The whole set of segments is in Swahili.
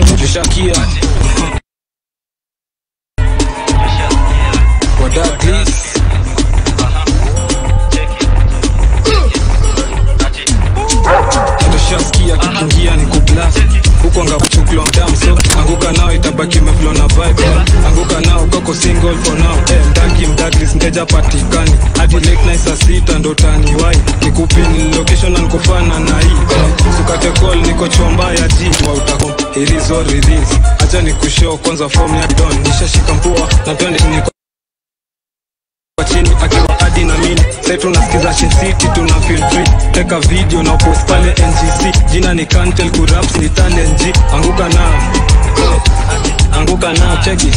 Tushakia what up please Tushakia kikingia ni kublast huko ngapuchuklo mdamso anguka nao itabaki meflow na vibe anguka nao koko single for now mdagris ndeja patikani hadi late night saa 6 ndo taniwai nikupin location ankofana na hii sukate call niko chomba ya G wa utakom ilizo release acha nikushow kwanza form ya don nishashika mpua na pia niko chini akiwa hadi na mini sasa tunasikiza Shin City tuna feel free teka video na post pale NGC jina ni Kantel Kuraps ni talent G anguka now check it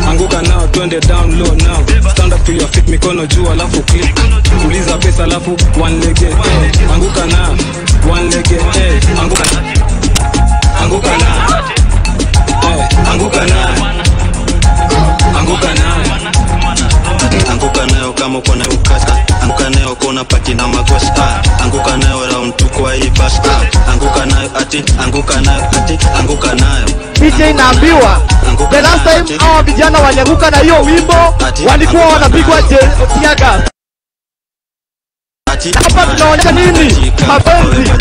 anguka now twende down low now stand up to your feet mikono juu alafu click tuliza pesa alafu one leg anguka now one leg anguka now anguka now anguka nayo kama uko na ukata anguka nayo kona pati na magosta anguka nayo round 2 kwa hii basta anguka nayo ati anguka nayo DJ naambiwa the last time hawa vijana walianguka na hiyo wimbo walikuwa wanapigwa tiaga hapa tunaonyesha nini mapenzi